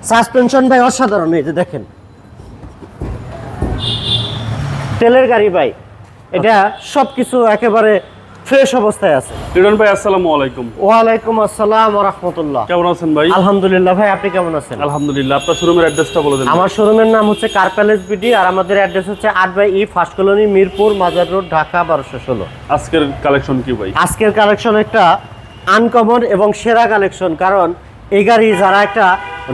Suspension ভাই অসাধারণ, এই যে দেখেন তেলের গাড়ি ভাই, এটা সবকিছু একেবারে ফ্রেশ অবস্থায় আছে। রিডন ভাই আসসালামু আলাইকুম। ওয়ালাইকুম আসসালাম ওয়া রাহমাতুল্লাহ। কেমন আছেন ভাই? আলহামদুলিল্লাহ ভাই, আপনি কেমন আছেন? আলহামদুলিল্লাহ। আপনার শোরুমের অ্যাড্রেসটা বলে দেন। আমার শোরুমের নাম হচ্ছে কার প্যালেস বিডি, আর আমাদের অ্যাড্রেস হচ্ছে 8/E ফার্স্ট কলোনি, মিরপুর মাজার রোড, ঢাকা 1216। আজকের কালেকশন কি ভাই? আজকের কালেকশন একটা আনকমন এবং সেরা কালেকশন, কারণ এই গাড়ি যারা একটা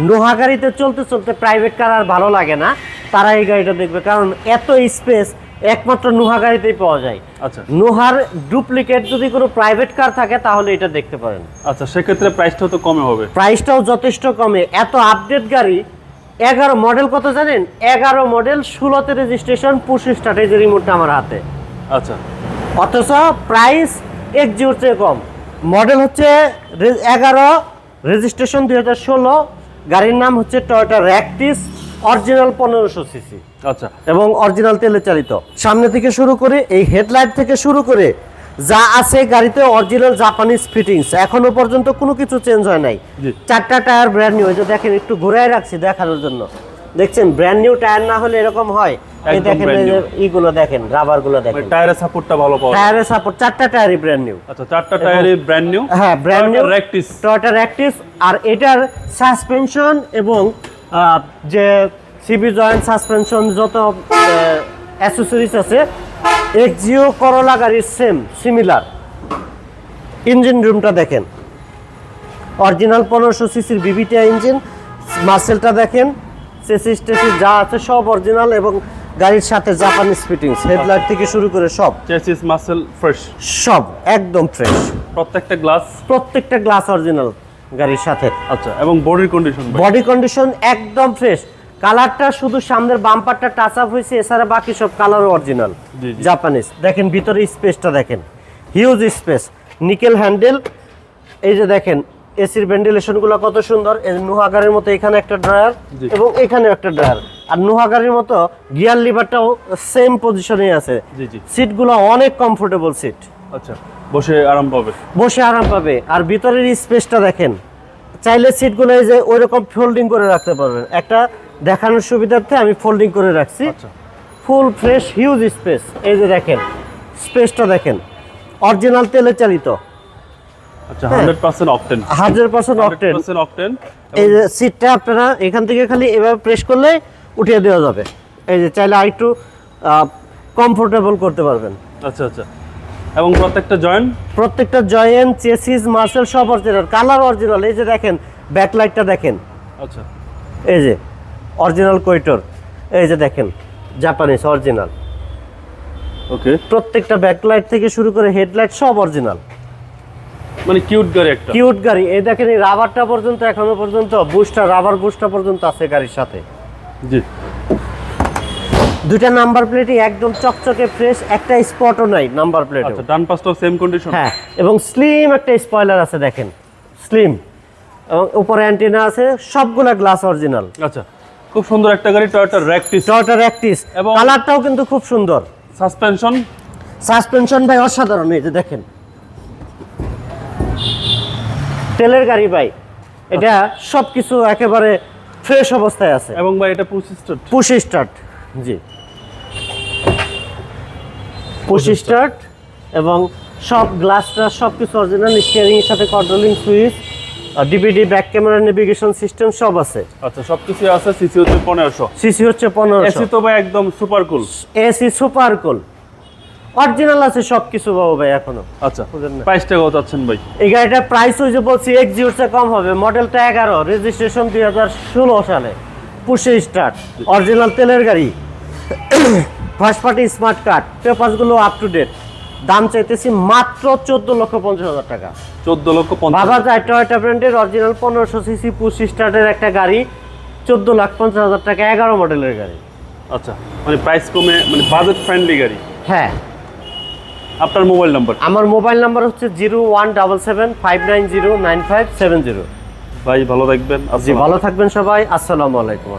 নোহা গাড়িতে চলতে চলতে প্রাইভেট কার আর ভালো লাগে না, তারা এই গাড়িটা দেখবে, কারণ এত স্পেস একমাত্র নোহা গাড়িতেই পাওয়া যায়। আচ্ছা, নোহার ডুপ্লিকেট যদি কোনো প্রাইভেট কার থাকে তাহলে এটা দেখতে পারেন। আচ্ছা, সেক্ষেত্রে প্রাইসটাও তো কমে হবে। প্রাইসটাও যথেষ্ট কমে। এত আপডেট গাড়ি, 11 মডেল কত জানেন? 11 মডেল, 16তে রেজিস্ট্রেশন, 25 স্টার্ট, এই যে রিমোটটা আমার হাতে। আচ্ছা, অথচ প্রাইস এক্সজিওর চেয়ে কম। মডেল হচ্ছে 11, রেজিস্ট্রেশন 2016, গাড়ির নাম হচ্ছে টয়োটা র্যাকটিস, অরিজিনাল 1500 সিসি। আচ্ছা, এবং অরিজিনাল তেলে চালিত। সামনে থেকে শুরু করে এই হেডলাইট থেকে শুরু করে যা আছে গাড়িতে অরিজিনাল জাপানিজ ফিটিংস, এখনো পর্যন্ত কোনো কিছু চেঞ্জ হয় নাই। জি। 4টা টায়ার ব্র্যান্ড নিউ, এই যে দেখেন একটু ঘুরায় রাখছি দেখানোর জন্য। দেখছেন ব্র্যান্ড নিউ টায়ার না হলে এরকম হয়? এই একদম দেখেন, brand এই যে new। ইগুলো দেখেন, রাবারগুলো দেখেন, টায়ারের সাপোর্টটা ভালো পাওয়া যায়। টায়ারের সাপোর্ট, 4টা টায়ারই ব্র্যান্ড নিউ। আচ্ছা, 4টা টায়ারই ব্র্যান্ড নিউ। হ্যাঁ, brand new Ractis. Toyota Ractis. আর এটার সাসপেনশন এবং যে সিবি জয়েন্ট সাসপেনশন যত অ্যাসেসরিজ আছে, এক্সিও করোলা গাড়ির সিমিলার। ইঞ্জিন রুমটা দেখেন, অরিজিনাল 1500 সিসির বিবিটিআই ইঞ্জিন। মাসেলটা দেখেন, চেসিস টেসিস যা আছে সব অরিজিনাল, এবং গাড়ির সাথে জাপানিজ ফিটিংস, হেডলাইট থেকে শুরু করে সব চেসিস মাসেল ফ্রেশ, সব একদম ফ্রেশ। প্রত্যেকটা গ্লাস অরিজিনাল গাড়ির সাথে। আচ্ছা, এবং বডির কন্ডিশন? বডি কন্ডিশন একদম ফ্রেশ। কালারটা শুধু সামনের বাম্পারটা টাচ আপ হয়েছে, এছাড়া বাকি সব কালার অরিজিনাল জি, জি। জাপানিজ। দেখেন ভিতরে স্পেসটা দেখেন, হিউজ স্পেস, নিকেল হ্যান্ডেল। এই যে দেখেন এসির ভেন্টিলেশনগুলো কত সুন্দর। এই নোহা গাড়ির মতো এখানে একটা ড্রয়ার জি। এবং এখানে একটা ড্রয়ার, আর নোহা গাড়ির মতো গিয়ার লিভারটাও সেম পজিশনে আছে। জি, জি। সিটগুলো অনেক কমফোর্টেবল সিট, আচ্ছা, বসে আরাম পাবে। বসে আরাম পাবে। আর ভিতরের স্পেসটা দেখেন, চাইলে সিটগুলো এই যে ওইরকম ফোল্ডিং করে রাখতে পারবেন। একটা দেখানোর সুবিধার্থে আমি ফোল্ডিং করে রাখছি। আচ্ছা, ফুল ফ্রেশ হিউজ স্পেস। এই যে দেখেন স্পেসটা দেখেন, অরিজিনাল তেলে চালিত। আচ্ছা, 100% অকটেন। 100% অকটেন। 100% অকটেন। এই যে সিটটা আপনারা এখান থেকে খালি এভাবে প্রেস করলে উঠিয়ে দেওয়া যাবে। এই যে চাইলে আরেকটু কমফোর্টেবল করতে পারবেন। আচ্ছা, আচ্ছা, এবং প্রত্যেকটা জয়েন্ট, চেসিস, মাসেল সব অরিজিনাল, কালার অরিজিনাল। এই যে দেখেন ব্যাকলাইটটা দেখেন, আচ্ছা, এই যে অরিজিনাল কোয়েটর। এই যে দেখেন জাপানিজ অরিজিনাল। ওকে, প্রত্যেকটা ব্যাকলাইট থেকে শুরু করে হেডলাইট সব অরিজিনাল। মানে কিউট গাড়ি একটা। কিউট গাড়ি। এই দেখেন এই রাবারটা পর্যন্ত, এখনো পর্যন্ত বুস্টার, রাবার বুস্টার পর্যন্ত আছে গাড়ির সাথে। জি। দুইটা নাম্বার প্লেটই একদম চকচকে ফ্রেশ, একটা স্পটও নাই নাম্বার প্লেটে। আচ্ছা, ডান পাশটাও সেম কন্ডিশন? হ্যাঁ, এবং স্লিম একটা স্পয়লার আছে দেখেন, স্লিম, এবং উপরে অ্যান্টেনা আছে, সবগুলা গ্লাস অরিজিনাল। আচ্ছা, খুব সুন্দর একটা গাড়ি, টয়োটা র্যাকটিস। টয়োটা র্যাকটিস, এবং কালারটাও কিন্তু খুব সুন্দর। সাসপেনশন ভাই অসাধারণ। এই যে দেখেন তেলের গাড়ি ভাই, এটা সবকিছু একেবারে ফ্রেশ অবস্থায় আছে। এবং ভাই এটা পুশ স্টার্ট। জি, পুশ স্টার্ট, এবং সব গ্লাসটা সবকিছু অরিজিনাল। স্টিয়ারিং এর সাথে controlling switch, DVD, back camera, navigation system সব আছে। আচ্ছা, সবকিছু আছে। সিসি হচ্ছে 1500। সিসি হচ্ছে 1500। এসি তো ভাই একদম super cool. AC super cool, original আছে সবকিছু বাবু ভাই এখনো। আচ্ছা, প্রাইসটা কত চাচ্ছেন ভাই? এই গাড়িটার প্রাইস হয়েছে বলছি এক্সজিওর চেয়ে কম হবে। মডেলটা 11, রেজিস্ট্রেশন 2016 সালে, পুশে স্টার্ট, অরিজিনাল তেলের গাড়ি, ফার্স্ট পার্টি স্মার্ট কার্ড, পেপারসগুলো আপ টু ডেট। দাম চাইতেছি মাত্র 14,50,000 টাকা। 14,50,000 ভাবা যায় টয়োটা ব্র্যান্ডের অরিজিনাল 1500 সিসি পুশ স্টার্টের একটা গাড়ি 14,50,000 টাকা, 11 মডেলের গাড়ি। আচ্ছা, মানে প্রাইস কমে, মানে বাজেট ফ্রেন্ডলি গাড়ি। হ্যাঁ। আপনার মোবাইল নাম্বার? আমার মোবাইল নাম্বার হচ্ছে 0177590957 ভাই ভালো থাকবেন। জি, ভালো থাকবেন সবাই। আসসালামু আলাইকুম।